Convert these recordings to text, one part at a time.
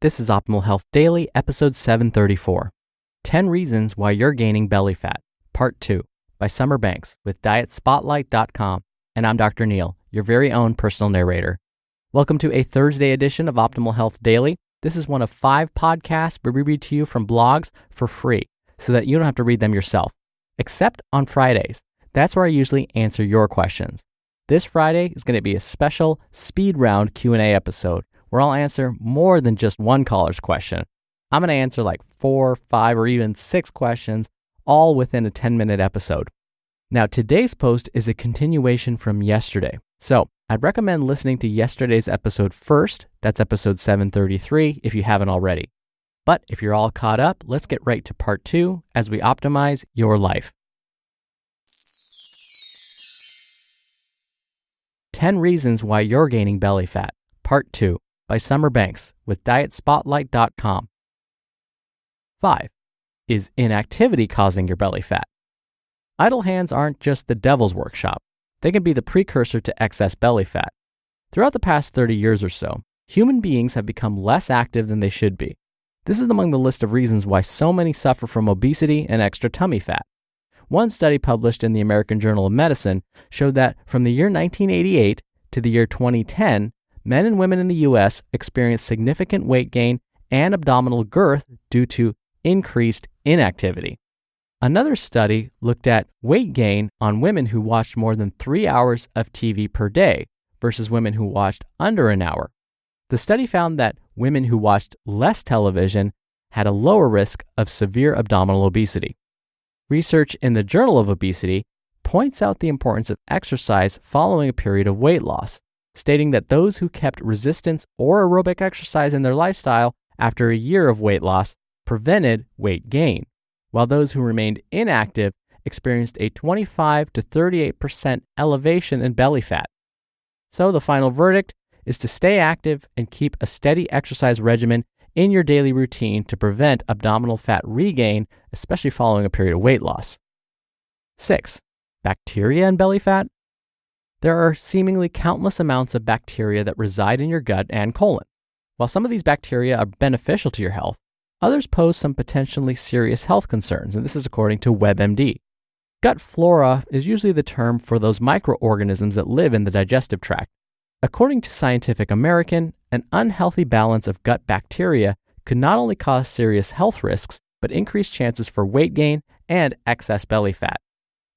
This is Optimal Health Daily, episode 734. 10 Reasons Why You're Gaining Belly Fat, Part 2, by Summer Banks with DietSpotlight.com. And I'm Dr. Neil, your very own personal narrator. Welcome to a Thursday edition of Optimal Health Daily. This is one of 5 podcasts where we read to you from blogs for free so that you don't have to read them yourself, except on Fridays. That's where I usually answer your questions. This Friday is going to be a special speed round Q&A episode where I'll answer more than just one caller's question. I'm going to answer like 4, 5, or even 6 questions, all within a 10-minute episode. Now, today's post is a continuation from yesterday. So I'd recommend listening to yesterday's episode first. That's episode 733 if you haven't already. But if you're all caught up, let's get right to part 2 as we optimize your life. 10 Reasons Why You're Gaining Belly Fat, Part 2, by Summer Banks with DietSpotlight.com. 5. Is inactivity causing your belly fat? Idle hands aren't just the devil's workshop. They can be the precursor to excess belly fat. Throughout the past 30 years or so, human beings have become less active than they should be. This is among the list of reasons why so many suffer from obesity and extra tummy fat. One study published in the American Journal of Medicine showed that from the year 1988 to the year 2010, men and women in the U.S. experienced significant weight gain and abdominal girth due to increased inactivity. Another study looked at weight gain on women who watched more than 3 hours of TV per day versus women who watched under an hour. The study found that women who watched less television had a lower risk of severe abdominal obesity. Research in the Journal of Obesity points out the importance of exercise following a period of weight loss, stating that those who kept resistance or aerobic exercise in their lifestyle after a year of weight loss prevented weight gain, while those who remained inactive experienced a 25 to 38% elevation in belly fat. So the final verdict is to stay active and keep a steady exercise regimen in your daily routine to prevent abdominal fat regain, especially following a period of weight loss. 6. Bacteria in belly fat? There are seemingly countless amounts of bacteria that reside in your gut and colon. While some of these bacteria are beneficial to your health, others pose some potentially serious health concerns, and this is according to WebMD. Gut flora is usually the term for those microorganisms that live in the digestive tract. According to Scientific American, an unhealthy balance of gut bacteria could not only cause serious health risks, but increase chances for weight gain and excess belly fat.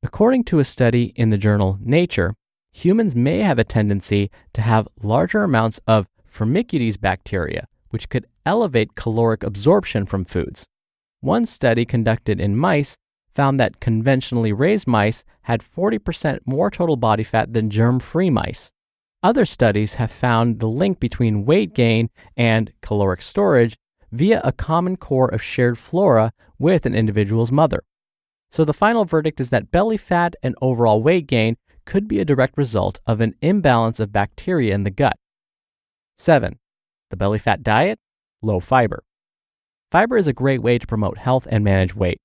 According to a study in the journal Nature, humans may have a tendency to have larger amounts of Firmicutes bacteria, which could elevate caloric absorption from foods. One study conducted in mice found that conventionally raised mice had 40% more total body fat than germ-free mice. Other studies have found the link between weight gain and caloric storage via a common core of shared flora with an individual's mother. So the final verdict is that belly fat and overall weight gain could be a direct result of an imbalance of bacteria in the gut. 7. The belly fat diet? Low fiber. Fiber is a great way to promote health and manage weight.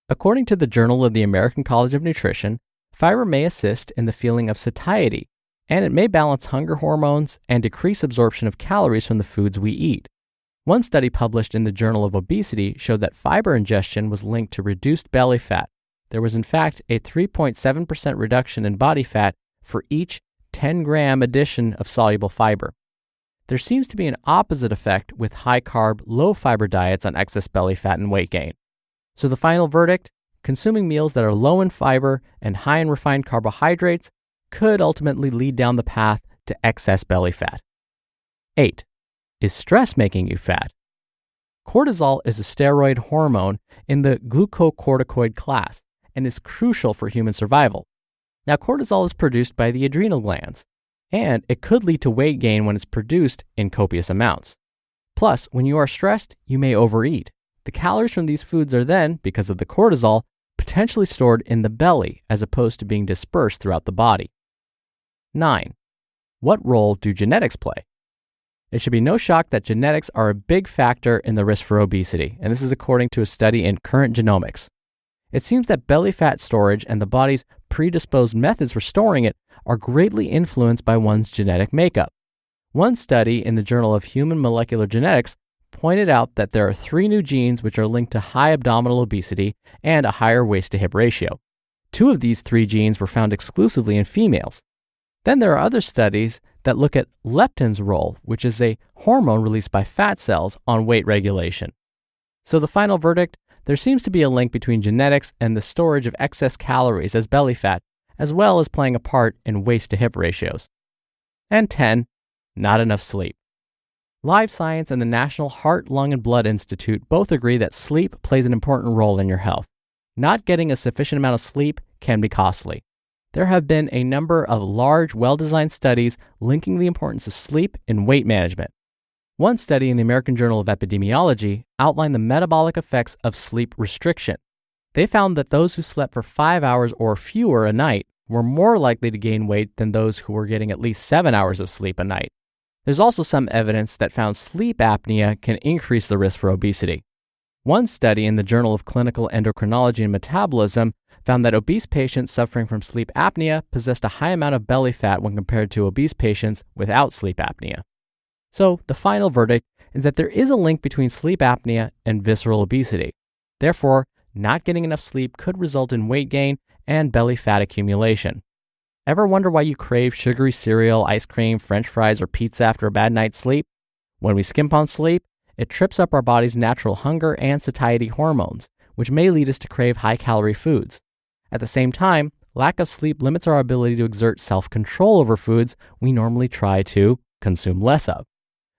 According to the Journal of the American College of Nutrition, fiber may assist in the feeling of satiety, and it may balance hunger hormones and decrease absorption of calories from the foods we eat. One study published in the Journal of Obesity showed that fiber ingestion was linked to reduced belly fat. There was in fact a 3.7% reduction in body fat for each 10-gram addition of soluble fiber. There seems to be an opposite effect with high-carb, low-fiber diets on excess belly fat and weight gain. So the final verdict, consuming meals that are low in fiber and high in refined carbohydrates could ultimately lead down the path to excess belly fat. 8. Is stress making you fat? Cortisol is a steroid hormone in the glucocorticoid class and is crucial for human survival. Now, cortisol is produced by the adrenal glands, and it could lead to weight gain when it's produced in copious amounts. Plus, when you are stressed, you may overeat. The calories from these foods are then, because of the cortisol, potentially stored in the belly as opposed to being dispersed throughout the body. 9. What role do genetics play? It should be no shock that genetics are a big factor in the risk for obesity, and this is according to a study in Current Genomics. It seems that belly fat storage and the body's predisposed methods for storing it are greatly influenced by one's genetic makeup. One study in the Journal of Human Molecular Genetics pointed out that there are 3 new genes which are linked to high abdominal obesity and a higher waist-to-hip ratio. 2 of these 3 genes were found exclusively in females. Then there are other studies that look at leptin's role, which is a hormone released by fat cells on weight regulation. So the final verdict, there seems to be a link between genetics and the storage of excess calories as belly fat, as well as playing a part in waist-to-hip ratios. And 10, not enough sleep. Live Science and the National Heart, Lung, and Blood Institute both agree that sleep plays an important role in your health. Not getting a sufficient amount of sleep can be costly. There have been a number of large, well-designed studies linking the importance of sleep in weight management. One study in the American Journal of Epidemiology outlined the metabolic effects of sleep restriction. They found that those who slept for 5 hours or fewer a night were more likely to gain weight than those who were getting at least 7 hours of sleep a night. There's also some evidence that found sleep apnea can increase the risk for obesity. One study in the Journal of Clinical Endocrinology and Metabolism found that obese patients suffering from sleep apnea possessed a high amount of belly fat when compared to obese patients without sleep apnea. So the final verdict is that there is a link between sleep apnea and visceral obesity. Therefore, not getting enough sleep could result in weight gain and belly fat accumulation. Ever wonder why you crave sugary cereal, ice cream, French fries, or pizza after a bad night's sleep? When we skimp on sleep, it trips up our body's natural hunger and satiety hormones, which may lead us to crave high-calorie foods. At the same time, lack of sleep limits our ability to exert self-control over foods we normally try to consume less of.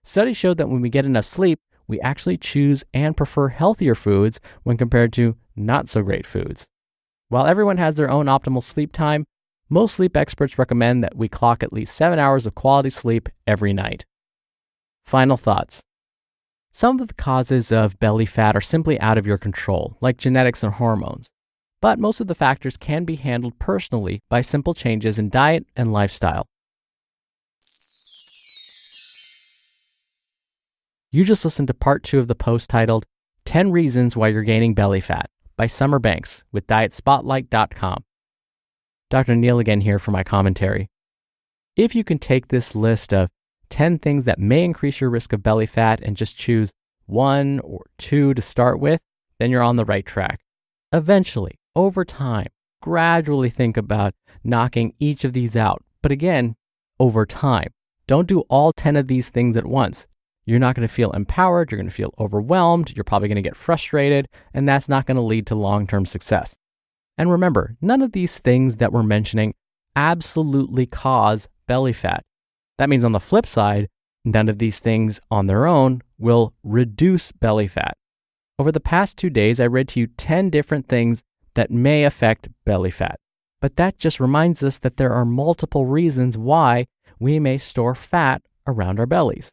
Studies showed that when we get enough sleep, we actually choose and prefer healthier foods when compared to not-so-great foods. While everyone has their own optimal sleep time, most sleep experts recommend that we clock at least 7 hours of quality sleep every night. Final thoughts. Some of the causes of belly fat are simply out of your control, like genetics and hormones. But most of the factors can be handled personally by simple changes in diet and lifestyle. You just listened to part 2 of the post titled 10 Reasons Why You're Gaining Belly Fat by Summer Banks with DietSpotlight.com. Dr. Neil again here for my commentary. If you can take this list of 10 things that may increase your risk of belly fat and just choose 1 or 2 to start with, then you're on the right track. Eventually, over time, gradually think about knocking each of these out. But again, over time. Don't do all 10 of these things at once. You're not going to feel empowered, you're going to feel overwhelmed, you're probably going to get frustrated, and that's not going to lead to long-term success. And remember, none of these things that we're mentioning absolutely cause belly fat. That means on the flip side, none of these things on their own will reduce belly fat. Over the past 2 days, I read to you 10 different things that may affect belly fat. But that just reminds us that there are multiple reasons why we may store fat around our bellies.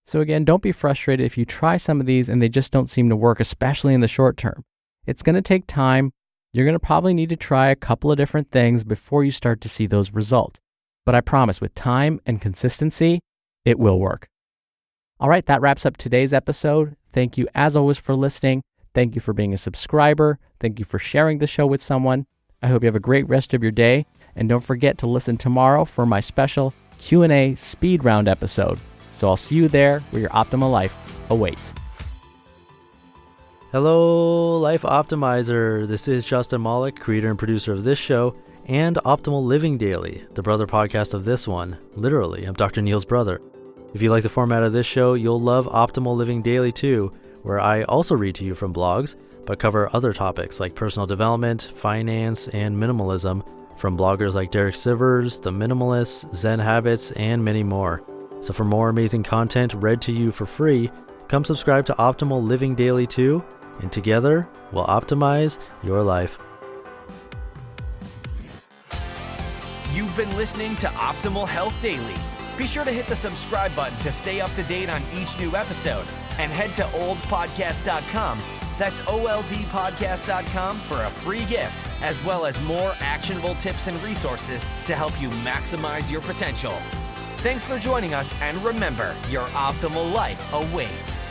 So again, don't be frustrated if you try some of these and they just don't seem to work, especially in the short term. It's going to take time. You're going to probably need to try a couple of different things before you start to see those results. But I promise, with time and consistency, it will work. All right, that wraps up today's episode. Thank you, as always, for listening. Thank you for being a subscriber. Thank you for sharing the show with someone. I hope you have a great rest of your day. And don't forget to listen tomorrow for my special Q&A speed round episode. So I'll see you there where your optimal life awaits. Hello, Life Optimizer. This is Justin Malik, creator and producer of this show and Optimal Living Daily, the brother podcast of this one. Literally, I'm Dr. Neil's brother. If you like the format of this show, you'll love Optimal Living Daily too, where I also read to you from blogs, but cover other topics like personal development, finance, and minimalism from bloggers like Derek Sivers, The Minimalists, Zen Habits, and many more. So for more amazing content read to you for free, come subscribe to Optimal Living Daily too, and together we'll optimize your life. You've been listening to Optimal Health Daily. Be sure to hit the subscribe button to stay up to date on each new episode, and head to oldpodcast.com. That's oldpodcast.com for a free gift, as well as more actionable tips and resources to help you maximize your potential. Thanks for joining us, and remember, your optimal life awaits.